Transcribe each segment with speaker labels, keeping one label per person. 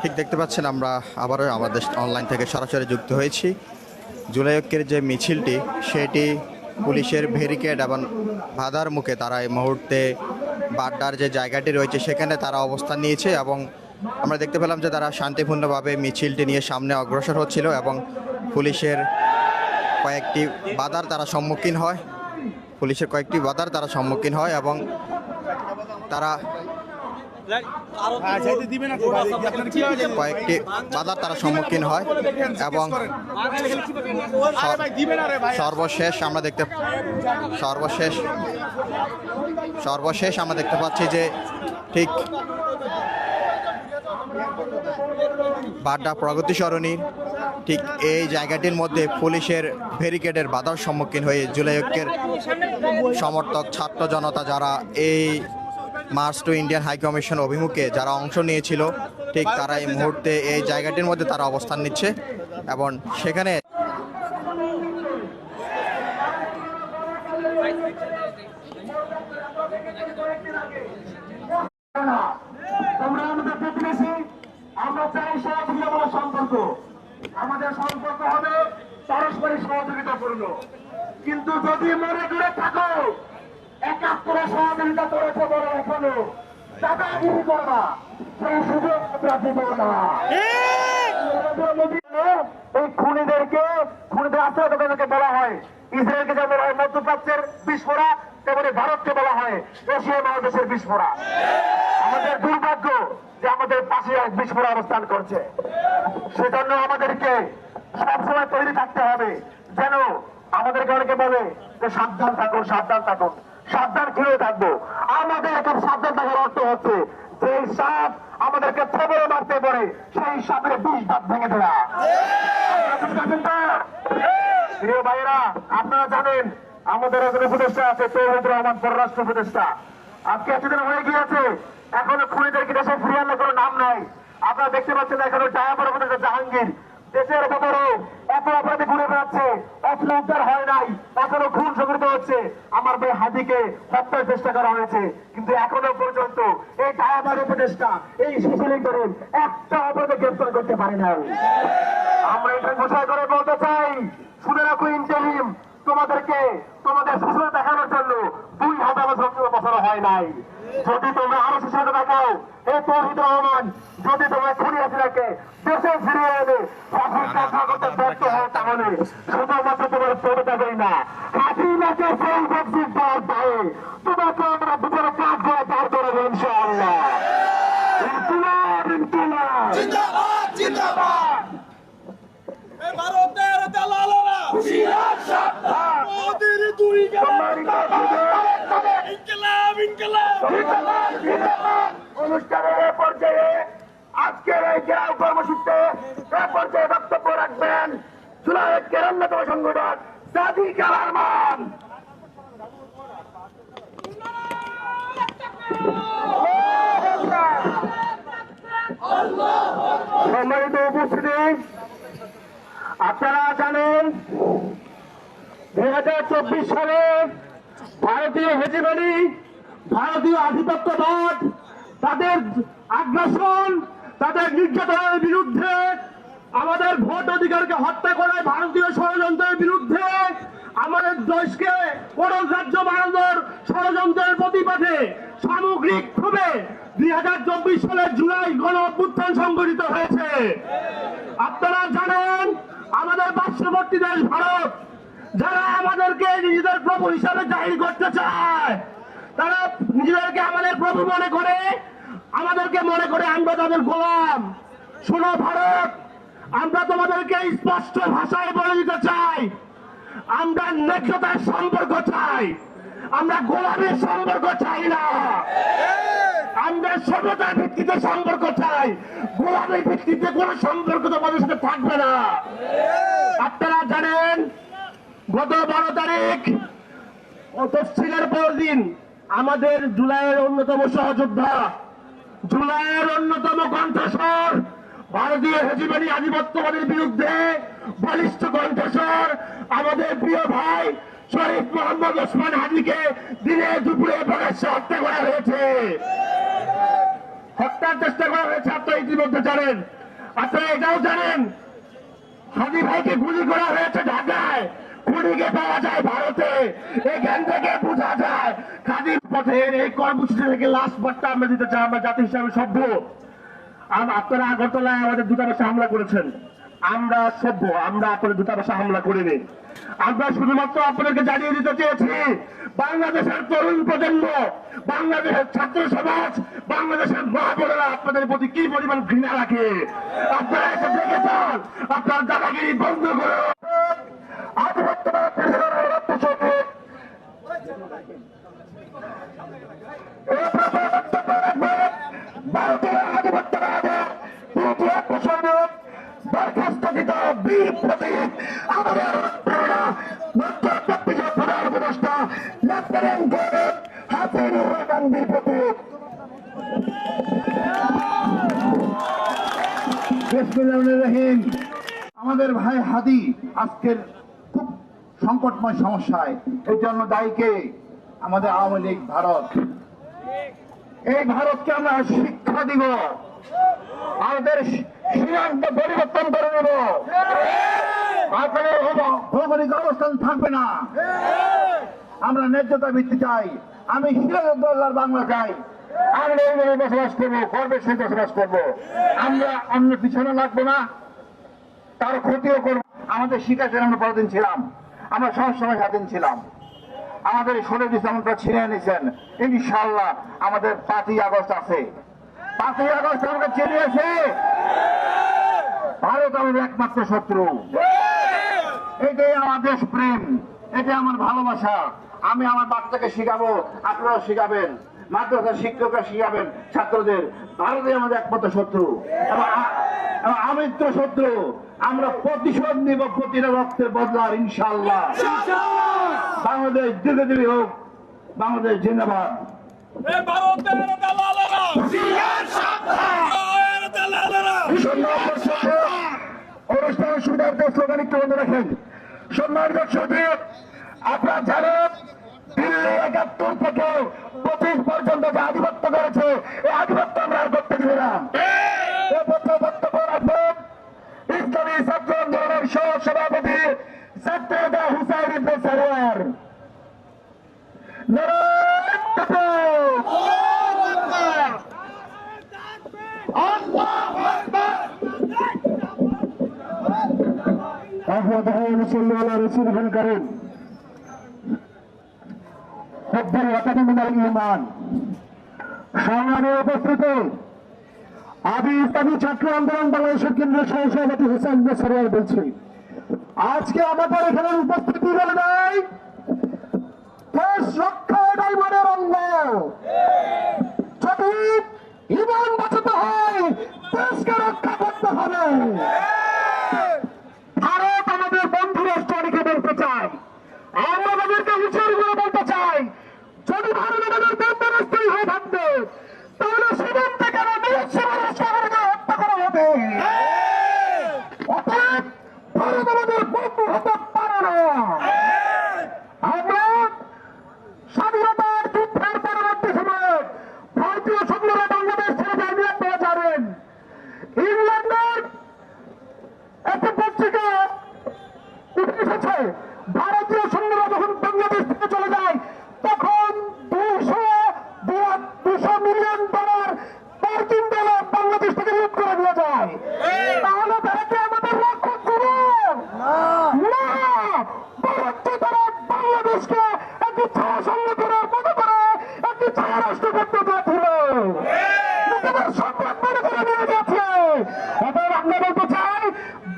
Speaker 1: ঠিক দেখতে পাচ্ছেন, আমরা আবারও আমাদের অনলাইন থেকে সরাসরি যুক্ত হয়েছি। জুলাই ঐক্যের যে মিছিলটি, সেটি পুলিশের ব্যারিকেড এবং বাধার মুখে তারা এই মুহূর্তে বাড্ডার যে জায়গাটি রয়েছে সেখানে তারা অবস্থান নিয়েছে এবং আমরা দেখতে পেলাম যে তারা শান্তিপূর্ণভাবে মিছিলটি নিয়ে সামনে অগ্রসর হচ্ছিল এবং পুলিশের কয়েকটি বাধার তারা সম্মুখীন হয় এবং তারা কয়েকটি বাধার তারা সম্মুখীন হয় এবং সর্বশেষ আমরা দেখতে পাচ্ছি যে ঠিক বাড্ডা প্রগতি সরণির ঠিক এই জায়গাটির মধ্যে পুলিশের ব্যারিকেডের বাধার সম্মুখীন হয়ে জুলাই ঐক্যের সমর্থক ছাত্র জনতা যারা এই march to Indian high commission অভিমুখে যারা অংশ নিয়েছিল, ঠিক তারা এই মুহূর্তে এই জায়গাটির মধ্যে তারা অবস্থান নিচ্ছে এবং সেখানে
Speaker 2: আমাদের সম্পর্ক হবে পারস্পরিক সহযোগিতাপূর্ণ। কিন্তু যদি মনে করে থাকো ৭১ সহযোগিতা করেছে বলে এখনো দাদাগিরি করবা, সেই সুযোগ আমরা দেব না। এই খুনিদের আশ্রয় তাদেরকে বলা হয়, ইসরায়েলকে যেমন বলা হয় মধ্যপ্রাচ্যের বিস্ফোরা, তেমনি ভারতকে বলা হয় এশিয়া মহাদেশের বিস্ফোরা। আমাদের দুর্ভাগ্য যে আমাদের পাশে এক বিস্ফোরা অবস্থান করছে। সেজন্য আমাদেরকে সবসময় তৈরি থাকতে হবে। যেন আমাদেরকে অনেকে বলে যে সাবধান থাকুন, সাবধান খেয়ে থাকবো। আমাদের এখন সাবধান থাকার অর্থ হচ্ছে যে সাপ আমাদেরকে থবরে মারতে পারে, সেই সাপের ২০ দাঁত ভেঙে দেওয়া। প্রিয় ভাইয়েরা, আপনারা জানেন আমাদের একজন উপদেষ্টা আছে, তৌহিদ রহমান পররাষ্ট্র উপদেষ্টা। আজকে এতদিন হয়ে গিয়েছে, এখনো খুনিদেরকে দেশে ফিরিয়ে আনলে কোনো নাম নাই। আপনারা দেখতে পাচ্ছেন এখনো ডায়াবর উপদেষ্টা জাহাঙ্গীর দেশের ভেতরে এত অপরাধী ঘুরে বেড়াচ্ছে, অস্ত্র উদ্ধার হয় নাই, এখনো খুন সংঘটিত হচ্ছে। আমার ভাই হাদিকে হত্যার চেষ্টা করা হয়েছে, কিন্তু এখনো পর্যন্ত এই ডায়াবর উপদেষ্টা এই শিশুলীকরণ একটা অপরাধে গ্রেফতার করতে পারে না। আমরা এটা ঘোষণা করে বলতে চাই, শুনে রাখো ইন্টারিম, তোমাদেরকে তোমাদের শিশুরা দেখানোর জন্য ২,০০০ বছর হয় নাই। যদি তোমরা আরো শিশুরা দেখাও, এই তৌহিদ রহমান যদি তোমরা খুনি হাসিনাকে দেশে ফিরিয়ে এনে করতে ব্যর্থ হও, তাহলে শুধুমাত্র তোমার পড়ে যাবেই না, হাসিনাকে সেই ব্যক্তির দেওয়ার দায়ে তোমাকে আমরা ভিতরে কাজ করে দাঁড় করে দেবো ইনশাআল্লাহ।
Speaker 3: ভারতের দালালেরা মোদির দুই
Speaker 2: অনুষ্ঠানের পর্যায়ে আজকের এই ঘেরাও কর্মসূচিতে পর্যায়ে বক্তব্য রাখবেন জুলাই ঐক্যের অন্যতম সংগঠক সাদিক আল আরমান। সম্মানিত উপস্থিতি, আপনারা জানেন ২০২৪ সালে ভারতীয় হেজিমনি, ভারতীয় আধিপত্যবাদ, তাদের আগ্রাসন, তাদের নির্যাতনের বিরুদ্ধে, আমাদের ভোট অধিকারকে হত্যা করায় ভারতীয় ষড়যন্ত্রের বিরুদ্ধে, আমাদের দেশকে পরশ রাজ্য বানানোর ষড়যন্ত্রের প্রতিবাদে সামগ্রিকভাবে ২০২৪ সালের জুলাই গণ অভ্যুত্থান সংঘটিত হয়েছে। আপনারা জানেন আমাদের পার্শ্ববর্তী দেশ ভারত, যারা আমাদেরকে নিজেদের প্রভু হিসাবে জাহির করতে চায়, তারা নিজেদেরকে আমাদের প্রভু মনে করে, আমাদেরকে মনে করে আমরা তাদের গোলাম। শোনো ভারত, আমরা তোমাদেরকে স্পষ্ট ভাষায় বলে দিতে চাই, আমরা ন্যায্যতার সম্পর্ক চাই, আমরা গোলামের সম্পর্ক চাই না। আমরা সভ্যতার ভিত্তিতে সম্পর্ক চাই, গোলামের ভিত্তিতে কোন সম্পর্ক তোমাদের সাথে থাকবে না। আপনারা জানেন গত 12 তারিখ তফসিলের পর দিন আমাদের জুলাইয়ের অন্যতম সহযোদ্ধা, জুলাইয়ের অন্যতম কণ্ঠস্বর, ভারতীয় হেজিমনি আধিপত্যবাদের বিরুদ্ধে বলিষ্ঠ কণ্ঠস্বর আমাদের প্রিয় ভাই শরীফ মোহাম্মদ ওসমান হাদিকে দিনে দুপুরে প্রকাশ্যে হত্যা করা হয়েছে। হত্যার চেষ্টা করা হয়েছে, আপনারা ইতিমধ্যে জানেন। আপনারা এটাও জানেন হাদি ভাইকে গুলি করা হয়েছে ঢাকায়, খুনিকে পাওয়া যায় ভারতে। এখান থেকে বোঝা যায় খাদির পথের এই কর্মসূচি থেকে লাশ বার্তা আমরা দিতে চাই, আমরা জাতি হিসাবে সভ্য। আপনারা আগরতলায় আমাদের দূতাবাসে হামলা করেছেন, আমরা সভ্য, আমরা আপনাদের দূতাবাসে হামলা করিনি। আমরা শুধুমাত্র আপনাদেরকে জানিয়ে দিতে চেয়েছি বাংলাদেশের তরুণ প্রজন্ম, বাংলাদেশের ছাত্র সমাজ, বাংলাদেশের মা বোনেরা আপনাদের প্রতি কি পরিমাণ ঘৃণা রাখে। আপনারা এসে দেখে যান, আপনার দাদাগিরি বন্ধ করে ভারতের আধিপত্যবাদে বরখাস্ত দিত বীর প্রতীক আমাদের প্রধান উপদেষ্টা লেফটেন্যান্ট জেনারেল হাসিনুর রহমান বীর প্রতীক। বিসমিল্লাহির রহিম। আমাদের ভাই হাদি আজকের খুব সংকটময় সমস্যায়, এই জন্য দায়ীকে আমাদের আওয়ামী লীগ, ভারত। এই ভারতকে আমরা শিক্ষা দিব, আমাদের সীমান্ত পরিবর্তন করে দেব, আপনাদের ভৌগোলিক অবস্থান থাকবে না। আমরা ন্যায্যতা ভিত্তি চাই। আমি সিরাজউদ্দৌলার বাংলা চাই। আমরা এইভাবে বসবাস করবো, গর্বের সহিত বসবাস করবো। আমরা অন্য পিছনে লাগবো না, তার ক্ষতিও করবো। আমাদের শিকারের আমরা পরদিন ছিলাম, আমরা সবসময় স্বাধীন ছিলাম। আমাদের 16 ডিসেম্বরটা ছিনিয়ে নিয়েছেন, ইনশাআল্লাহ আমাদের 5ই আগস্ট আছে। 5ই আগস্ট আমাকে চিনিয়েছে ভারত আমাদের একমাত্র শত্রু। এটাই আমার দেশ প্রেম, এটাই আমার ভালোবাসা। আমি আমার বাচ্চাকে শিখাবো, আপনারাও শিখাবেন, মাদ্রাসার শিক্ষকরা শিখাবেন ছাত্রদের। ভারতই আমাদের একমাত্র শত্রু এবং আমিত্র শত্রু। আমরা প্রতিশোধ নিব প্রতিটা রক্তের বদলার, ইনশাআল্লাহ। বাংলাদেশ যুগে যুগে হোক, বাংলাদেশ জিন্দাবাদ। অনুষ্ঠানের সুবিধার্থে স্লোগান একটু বন্ধ রাখেন। সম্মানিত দর্শক, আপনারা জানেন দিল্লি 71 থেকে 25 পর্যন্ত যে আধিপত্য করেছে, এই আধিপত্য আমরা আর করতে দিই না। এ পত্র বক্তব্য রাখবেন ইসলামী ছাত্র আন্দোলনের সহ সভাপতি ছাত্রদা হুসাইন ইবনে সারোয়ার। সংগ্রামে উপস্থিত আদি ইসলামী ছাত্র আন্দোলন বাংলাদেশের কেন্দ্রীয় সহসভাপতি হুসাইন ইবনে সারোয়ার বলছি, আজকে আমাদের এখানে উপস্থিতি বলে নাই দেশ রক্ষা এটাই মনের অঙ্গ। যদি ইমান বাঁচাতে হয় দেশকে রক্ষা করতে হবে। ভারত আমাদের বন্ধু রাষ্ট্র, অনেকে বলতে চাই, আমরা আমাদেরকে উচিত করে বলতে চাই, যদি ভারত আমাদের বন্ধু রাষ্ট্রই হয়ে থাকবে তাহলে সীমান্তে কেন শহরকে হত্যা করা হবে? অতএব ভারত আমাদের বন্ধু হতে পারে না। আমরা স্বাধীনতার যুদ্ধের পরবর্তী সময়ে ভারতীয় সৈন্যরা বাংলাদেশ ছেড়ে যায়নি, আপনারা জানেন। ইংল্যান্ডের একটা পত্রিকা উঠে এসেছে, ভারতীয় সৈন্যরা যখন বাংলাদেশ থেকে চলে যায় তখন $200 মিলিয়ন মার্কিন ডলার বাংলাদেশ থেকে লুট করে নিয়ে যায়। তাহলে তারা কি আমাদের রক্ষক করবে না? বরঞ্চ তারা বাংলাদেশকে একটি ছায়া সংগঠনের মতো করে একটি ছায়া রাষ্ট্র করতে চেয়েছিল, নিজেদের সম্পদ মনে করে নিয়ে গেছে। এবার আমরা বলতে চাই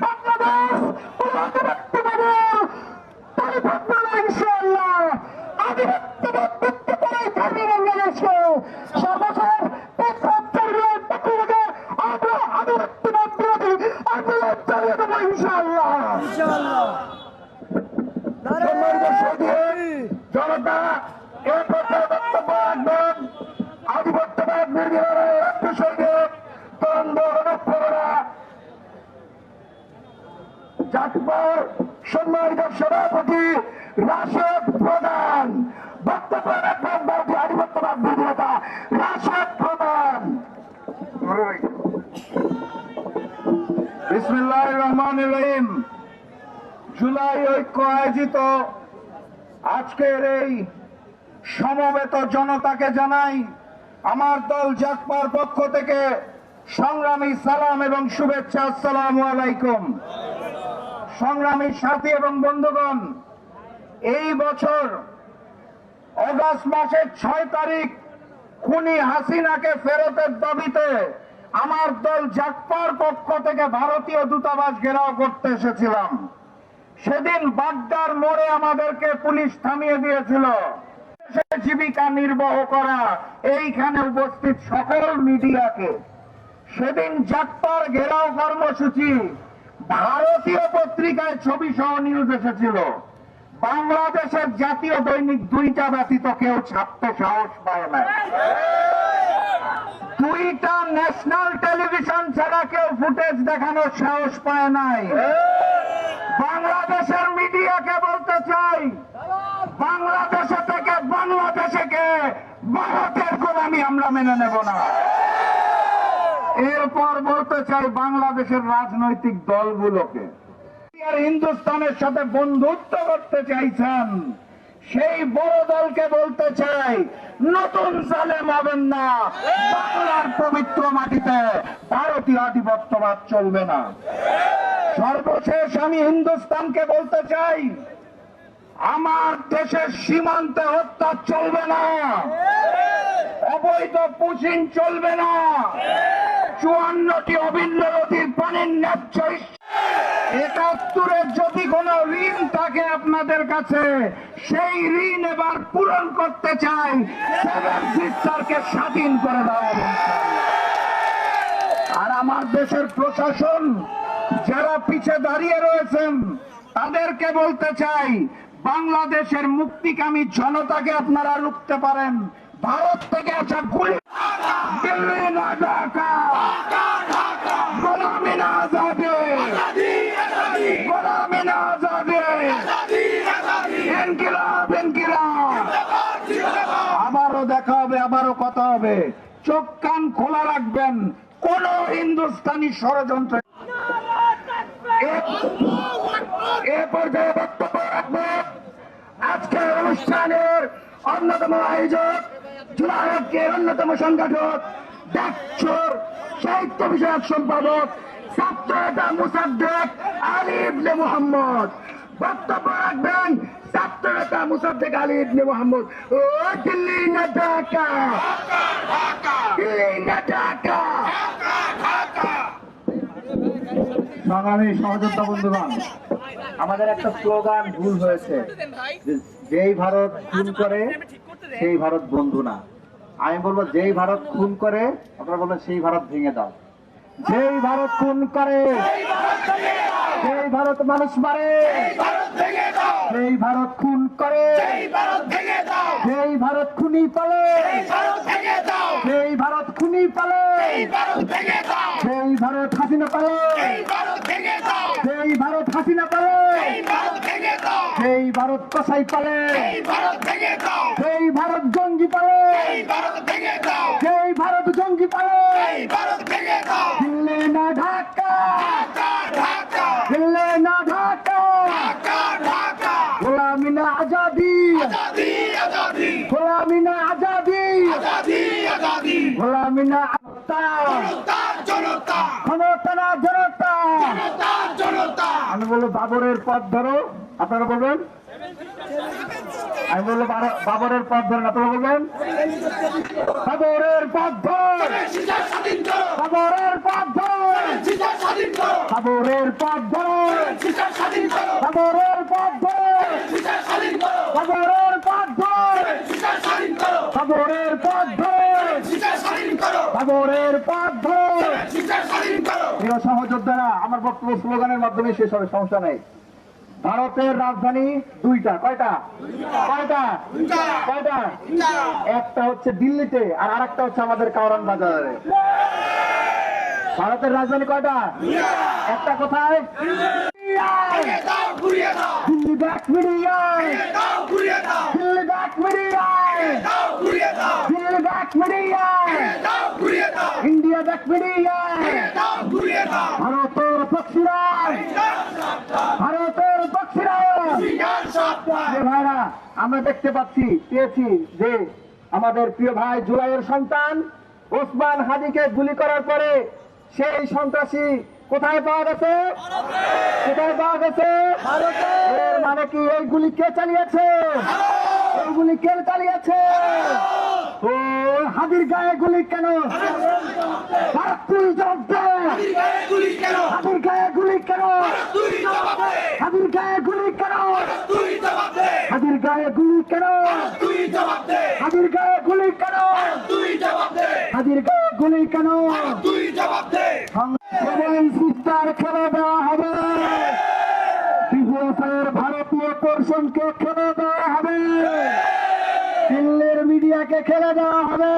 Speaker 2: বাংলাদেশ আধিপত্যবাদের তাই থাকবে না, ইনশাআল্লাহ। আধিপত্যবাদ মুক্ত করাই থাকবে বাংলাদেশকে। সর্বশেষ আমরা আধিপত্যবাদ বিরোধী আন্দোলন চালিয়ে দেবো, ইনশাআল্লাহ। জনতা এ পর্যায়ে বক্তব্য রাখবেন আধিপত্যবাদ নির্বিচারে বিষয়কে তরঙ্গ অনুপ্রেরণা জাতপার সম্মানিত সভাপতি রাশেদ প্রধান। বক্তব্য রাখবেন ভারতীয় আধিপত্যবাদ বিরোধী নেতা রাশেদ প্রধান। বিসমিল্লাহির রহমানির রহিম। জুলাই ঐক্য আয়োজিত আজকের এই সমবেত জনতাকে জানাই আমার দল জাকপার পক্ষ থেকে সংগ্রামী সালাম এবং শুভেচ্ছা। আসসালামু আলাইকুম। সংগ্রামী সাথী এবং বন্ধুগণ, এই বছর অগাস্ট মাসের 6 তারিখ খুনি হাসিনাকে ফেরতের দাবিতে আমার দল জাকপার পক্ষ থেকে ভারতীয় দূতাবাস ঘেরাও করতে এসেছিলাম। সেদিন বাড্ডার মোড়ে আমাদেরকে পুলিশ থামিয়ে দিয়েছিল। জীবিকা নির্বাহ করা এইখানে উপস্থিত সকল মিডিয়াকে সেদিন জাকপার ঘেরাও কর্মসূচি ভারতীয় পত্রিকায় ছবি সহ নিউজ এসেছিল। বাংলাদেশের জাতীয় দৈনিক 2টা ব্যতীত কেউ ছাপতে সাহস পায় না। 2টা ন্যাশনাল টেলিভিশন ছাড়া কেউ ফুটেজ দেখানোর সাহস পায় নাই। বাংলাদেশের মিডিয়াকে বলতে চাই, বাংলাদেশে থেকে বাংলাদেশকে ভারতের গোলামি আমরা মেনে নেব না। এরপর বলতে চাই বাংলাদেশের রাজনৈতিক দলগুলোকে হিন্দুস্তানের সাথে বন্ধুত্ব করতে চাইছেন সেই বড় দলকে বলতে চাই, নতুন জালেম হবেন না। বাংলার পবিত্র মাটিতে ভারতীয় আধিপত্যবাদ চলবে না। সর্বশেষ আমি হিন্দুস্তানকে বলতে চাই, আমার দেশের সীমান্তে হত্যা চলবে না, অবৈধ পুশিং চলবে না, 54টি অভিন্ন নদীর পানির ন্যায্য 71-এর যদি কোনো ঋণ থাকে আপনাদের কাছে, সেই ঋণ এবার পূরণ করতে চাই। 7 সিস্টারকে স্বাধীন করে দেওয়া হবে। আর আমার দেশের প্রশাসন যারা পিছে দাঁড়িয়ে রয়েছেন তাদেরকে বলতে চাই, বাংলাদেশের মুক্তিকামী জনতাকে আপনারা রুখতে পারেন। ভারত থেকে আসা গুলি দিল্লি না ঢাকা, গোলামি না যাবে, গোলামি না যাবে, ইনকিলাব ইনকিলাব। আবারও দেখা হবে, আবারও কথা হবে। চোখ কান খোলা রাখবেন, কোন হিন্দুস্তানি ষড়যন্ত্র এ পর্যায়ে বক্তব্য রাখবেন আজকের অনুষ্ঠানের অন্যতম আয়োজক, জুলাই ঐক্যের অন্যতম সংগঠক, ডাকসুর সাহিত্য বিষয়ক সম্পাদক, ছাত্রনেতা মুসাদ্দেক আলী ইবনে মুহাম্মদ। বক্তব্য রাখবেন ছাত্রনেতা মুসাদ্দেক আলী ইবনে মুহাম্মদ। ও দিল্লি না ঢাকা, দিল্লি না ঢাকা। সংগ্রামী সহযোদ্ধা বন্ধুগণ, আমাদের একটা স্লোগান ভুল হয়েছে, যেই ভারত খুন করে সেই ভারত বন্ধু না। আমি বলবো যেই ভারত খুন করে, আপনারা বলবেন সেই ভারত ভেঙে দাও। যেই ভারত খুন করে, যেই ভারত মানুষ মারে, যেই ভারত খুন করে, যেই ভারত খুনি পালে, যেই ভারত খুনি পালে, যেই ভারত হাসিনা পালে, যেই ভারত হাসিনা পালে, যেই ভারত কসাই পালে, যেই ভারত জঙ্গি পালে, যেই ভারত জঙ্গি পালে, দিল্লি না ঢাকা, দিল্লি না ঢাকা, গোলামি না আজাদি, গোলামি না আজাদি, গোলামি না ক্ষমতা না জনতা। আমি বলবো বাবরের পথ ধরো, আপনারা বলবেন। আমি বলবো বাবরের পথ ধরেন, আপনারা বলবেন বাবরের পথ ধর, বাবরের পথ ধর, বাবরের পথ ধর, বাবরের পথ ধর, বাবরের পথ ধর, বাবরের পথ ধর, বাবরের পথ ধর। প্রিয় সহযোদ্ধারা, আমার বক্তব্য স্লোগানের মাধ্যমে শেষ হবে, সমস্যা নেই। ভারতের রাজধানী 2টা। কয়টা? কয়টা? কয়টা? একটা হচ্ছে দিল্লিতে, আর আরেকটা হচ্ছে আমাদের কাওরান বাজারে। ভারতের রাজধানী কয়টা? একটা কোথায়? Media Delhi back media Delhi back media Delhi back media India back media ভারতের পক্ষীরা ভারতের পক্ষীরা ভাইরা আমরা দেখতে পেয়েছি যে আমাদের প্রিয় ভাই জুলাইয়ের সন্তান ওসমান হাদিকে গুলি করার পরে সেই সন্ত্রাসী কোথায় পাওয়া গেছে? কোথায় পাওয়া গেছে? এর মানে কি এই গুলি কে চালিয়েছে? এই গুলি কে চালিয়েছে? ও হাদির গায়ে গুলি কেন? ভারত তুই জবাব দে। হাদির গায়ে গুলি কেন? হাদির গায়ে গুলি কেন? হাদির গায়ে গুলি কেন? হাদির গায়ে গুলি কেন? হাদির গায়ে গুলি কেন? সেভেন সিস্টার খেলে দেওয়া হবে, বিএসএফের ভারতীয় পোর্শনকে খেলে দেওয়া হবে, দিল্লির মিডিয়াকে খেলে দেওয়া হবে।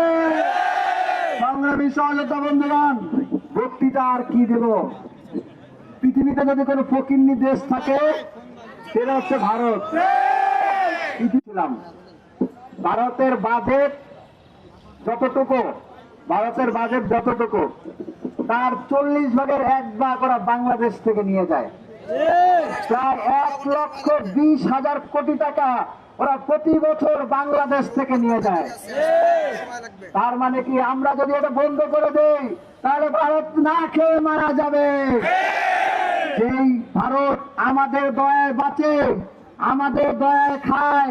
Speaker 2: সংগ্রামী সহযোদ্ধা বন্ধুগণ, বক্তৃতা আর কি দেব? পৃথিবীতে যদি কোনো ফকিন্নি দেশ থাকে সেটা হচ্ছে ভারত। ছিলাম ভারতের বাজেট যতটুকু তার 40 ভাগের 1 ভাগ ওরা বাংলাদেশ থেকে নিয়ে যায়। প্রায় 1,20,000 কোটি টাকা ওরা প্রতি বছর বাংলাদেশ থেকে নিয়ে যায়। তার মানে কি আমরা যদি এটা বন্ধ করে দেই তাহলে ভারত না খেয়ে মারা যাবে। যেই ভারত আমাদের দয়ায় বাঁচে, আমাদের দয়ায় খায়,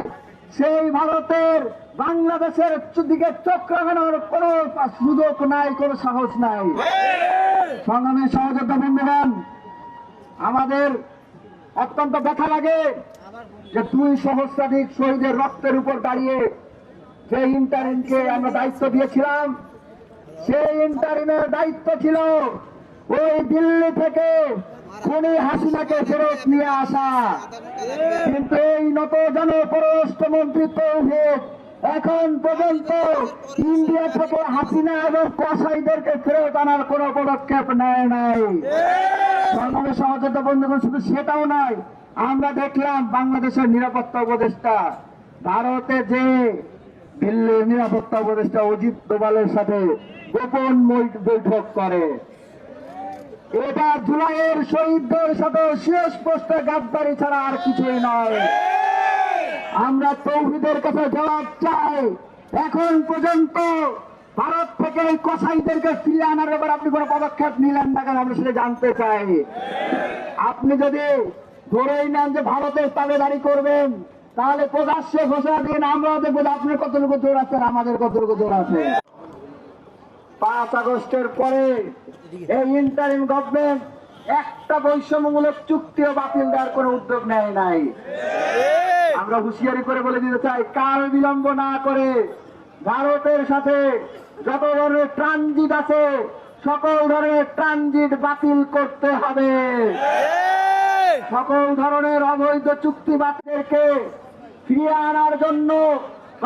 Speaker 2: সেই ভারতের বাংলাদেশের দিকে চোখ রাখানোর কোন সুযোগ নাই, কোন সাহস নাই। সংগ্রামী সহযোদ্ধা বন্ধুগণ, আমাদের অত্যন্ত ব্যথা লাগে যে 2 সহস্রাধিক শহীদের রক্তের উপর দাঁড়িয়ে যে ইন্টারিমকে আমরা দায়িত্ব দিয়েছিলাম, সেই ইন্টারিমের দায়িত্ব ছিল ওই দিল্লি থেকে খুনি হাসিনাকে ফেরত নিয়ে আসা। কিন্তু এই নতজন পররাষ্ট্রমন্ত্রী তৌহিদ এখন পর্যন্ত ইন্ডিয়া থেকে হাসিনা এবং কসাইদেরকে ফেরত আনার কোন পদক্ষেপ নেয় নাই। সংগ্রামী সহযোদ্ধা বন্ধুগণ, শুধু সেটাও নয়, আমরা দেখলাম বাংলাদেশের নিরাপত্তা উপদেষ্টা ভারতে যে দিল্লির নিরাপত্তা উপদেষ্টা অজিত দোভালের সাথে গোপন বৈঠক করে। এটা জুলাইয়ের শহীদদের সাথে সুস্পষ্ট গাদ্দারি ছাড়া আর কিছুই নয়। আমরা তৌহিদের কাছে জবাব চাই, এখন পর্যন্ত ভারত থেকে এই কসাইদেরকে ফিরিয়ে আনার ব্যাপারে আপনি কোনো পদক্ষেপ নিলেন না কেন? আমরা সেটা জানতে চাই। আপনি যদি ধরেই নেন যে ভারতের তাবেদারি করবেন, তাহলে প্রকাশ্যে ঘোষণা দিন, আমরাও দেখবো আপনার কতটুকু জোর আছে আর আমাদের কতটুকু জোর আছে। 5 আগস্টের পরে এই ইন্টারিম গভর্নমেন্ট একটা বৈষম্যমূলক চুক্তিও বাতিল দেওয়ার কোন উদ্যোগ নেয় নাই। আমরা হুঁশিয়ারি করে বলে দিতে চাই, কাল বিলম্ব না করে ভারতের সাথে যত ধরনের ট্রানজিট আছে সকল ধরনের ট্রানজিট বাতিল করতে হবে। সকল ধরনের অবৈধ চুক্তি বাতিলকে ফিরিয়ে আনার জন্য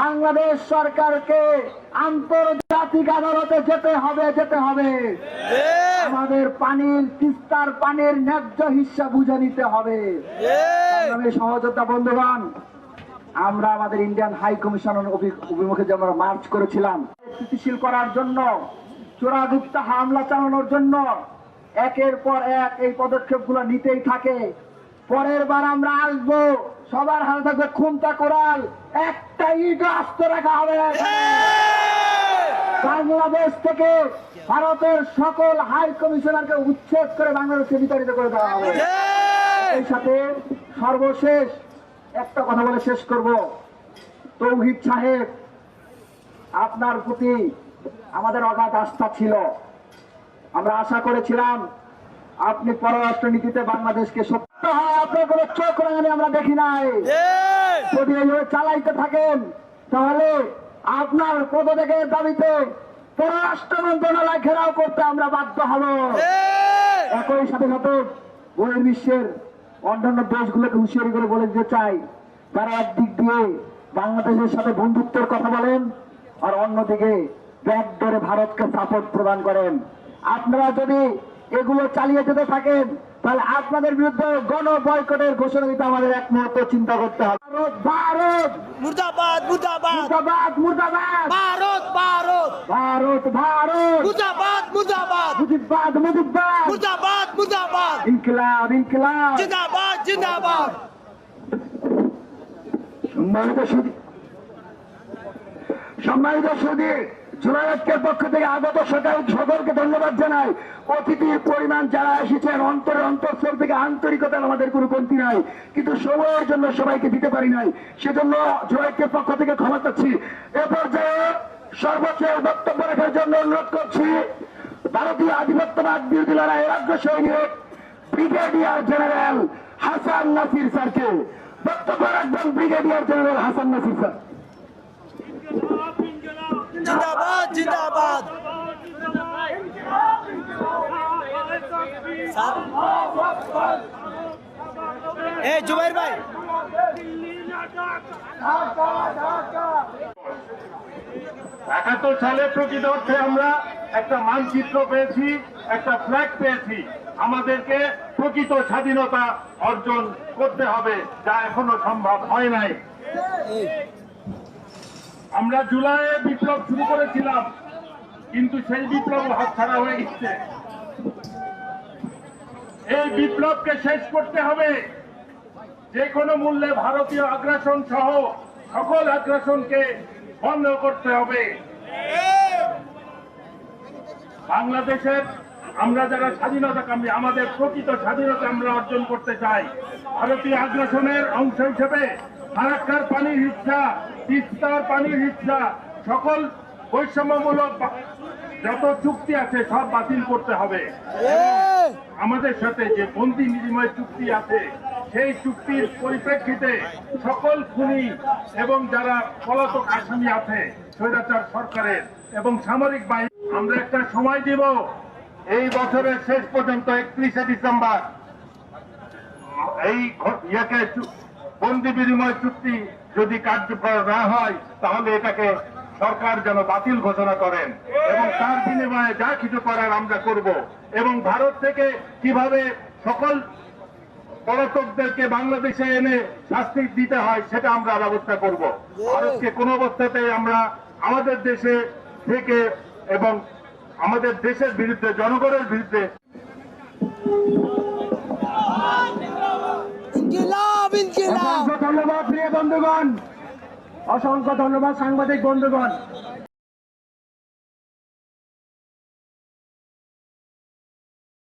Speaker 2: বাংলাদেশ সরকারকে আন্তর্জাতিক আদালতে যেতে হবে। আমাদের তিস্তার পানির ন্যায্য হিস্সা বুঝে নিতে হবে। সহযোদ্ধা বন্ধুগণ, আমরা আমাদের ইন্ডিয়ান হাই কমিশনের অভিমুখে যে আমরা মার্চ করেছিলাম, স্থিতিশীল করার জন্য, চোরাগুপ্ত হামলা চালানোর জন্য একের পর এক এই পদক্ষেপগুলো নিতেই থাকে। পরের বার আমরা আসবো, সবার হাতে থাকবে খুমটা কোরাল, একটা ইট আস্ত রাখা হবে। বাংলাদেশ থেকে ভারতের সকল হাই কমিশনারকে উচ্ছেদ করে বাংলাদেশকে বিতাড়িত করে দেওয়া হবে। এই সাথে সর্বশেষ একটা কথা বলে শেষ করব। তৌহিদ সাহেব, আপনার প্রতি আমাদের অগাধ আস্থা ছিল। আমরা আশা করেছিলাম আপনি পররাষ্ট্র নীতিতে বাংলাদেশকে সত্য হয় আপনার কোনো চোখ রাঙানি আমরা দেখি নাই। যদি এইভাবে চালাইতে থাকেন তাহলে আপনার পদত্যাগের দাবিতে পররাষ্ট্র মন্ত্রণালয় ঘেরাও করতে আমরা বাধ্য হব। একই সাথে সাথে বহির্বিশ্বের অন্যান্য দেশগুলোকে হুঁশিয়ারি করে বলে দিতে চাই, তারা একদিক দিয়ে বাংলাদেশের সাথে বন্ধুত্বের কথা বলেন আর অন্যদিকে ব্যাকডোরে ভারতকে সাপোর্ট প্রদান করেন। আপনারা যদি এগুলো চালিয়ে যেতে থাকেন তাহলে আপনাদের বিরুদ্ধে গণ বয়কটের ঘোষণা দিতে আমাদের এক মুহূর্ত চিন্তা করতে হবে। ভারত ভারত
Speaker 3: মুর্দাবাদ মুর্দাবাদ
Speaker 2: মুর্দাবাদ মুর্দাবাদ
Speaker 3: ভারত ভারত
Speaker 2: ভারত ভারত
Speaker 3: মুর্দাবাদ মুর্দাবাদ
Speaker 2: মুজিববাদ মুজিববাদ
Speaker 3: মুর্দাবাদ মুর্দাবাদ
Speaker 2: ইনকিলাব ইনকিলাব।
Speaker 3: জিন্দাবাদ জিন্দাবাদ।
Speaker 2: সম্মানিত সুধী, জুলাই ঐক্যের পক্ষ থেকে আগত সকলকে ধন্যবাদ জানাই। অতিথির পরিমাণ যারা এসেছেন অন্তঃস্থল থেকে আন্তরিকতার আমাদের কোনো কমতি নাই, কিন্তু সময়ের জন্য সবাইকে দিতে পারি নাই, সেজন্য জুলাই ঐক্যের পক্ষ থেকে ক্ষমা চাচ্ছি। এ পর্যায়ে সর্বোচ্চ বক্তব্য রাখার জন্য অনুরোধ করছি ভারতীয় আধিপত্যবাদ বিরোধী লড়াইয়ের রাজ্য সৈনিক ব্রিগেডিয়ার জেনারেল হাসান নাসির স্যারকে। বক্তব্য রাখবেন brigadier general Hasan Nasir sir.
Speaker 3: জিন্দাবাদ জিন্দাবাদ। এই জুবাইর ভাই,
Speaker 2: ৭১ সালে প্রকৃত অর্থে আমরা একটা মানচিত্র পেয়েছি, একটা ফ্ল্যাগ পেয়েছি। আমাদেরকে প্রকৃত স্বাধীনতা অর্জন করতে হবে, যা এখনো সম্ভব হয় নাই। আমরা জুলাইয়ে বিপ্লব শুরু করেছিলাম, কিন্তু সেই বিপ্লব হাতছাড়া হয়ে গেছে। এই বিপ্লবকে শেষ করতে হবে। যে কোনো মূল্যে ভারতীয় আগ্রাসন সহ সকল আগ্রাসনকে বন্ধ করতে হবে। বাংলাদেশের আমরা যারা স্বাধীনতাকামী, আমাদের প্রকৃত স্বাধীনতা আমরা অর্জন করতে চাই। ভারতীয় আগ্রাসনের অংশ হিসেবে ফারাক্কার পানির হিস্সা, তিস্তার পানির হিস্সা, সকল বৈষম্যমূলক যত চুক্তি আছে সব বাতিল করতে হবে। আমাদের সাথে যে বন্দি বিনিময় চুক্তি আছে, সেই চুক্তির পরিপ্রেক্ষিতে সকল খুনি এবং যারা পলাতক আসামি আছে স্বৈরাচার সরকারের এবং সামরিক বাহিনী, আমরা একটা সময় দিব এই বছরের শেষ পর্যন্ত 31শে ডিসেম্বর এই বন্দি বিনিময় চুক্তি যদি কার্যকর না হয়, তাহলে এটাকে সরকার যেন বাতিল ঘোষণা করেন এবং তার বিনিময়ে যা কিছু করার আমরা করব। এবং ভারত থেকে কিভাবে সকল পলাতকদেরকে বাংলাদেশে এনে শাস্তি দিতে হয় সেটা আমরা ব্যবস্থা করব। ভারতকে কোনো অবস্থাতে আমরা আমাদের দেশে থেকে এবং আমাদের দেশের বিরুদ্ধে, জনগণের বিরুদ্ধে।
Speaker 3: ইনকিলাব ইনকিলাব।
Speaker 2: ধন্যবাদ প্রিয় বন্ধুগণ, অসংখ্য ধন্যবাদ সাংবাদিক বন্ধুগণ।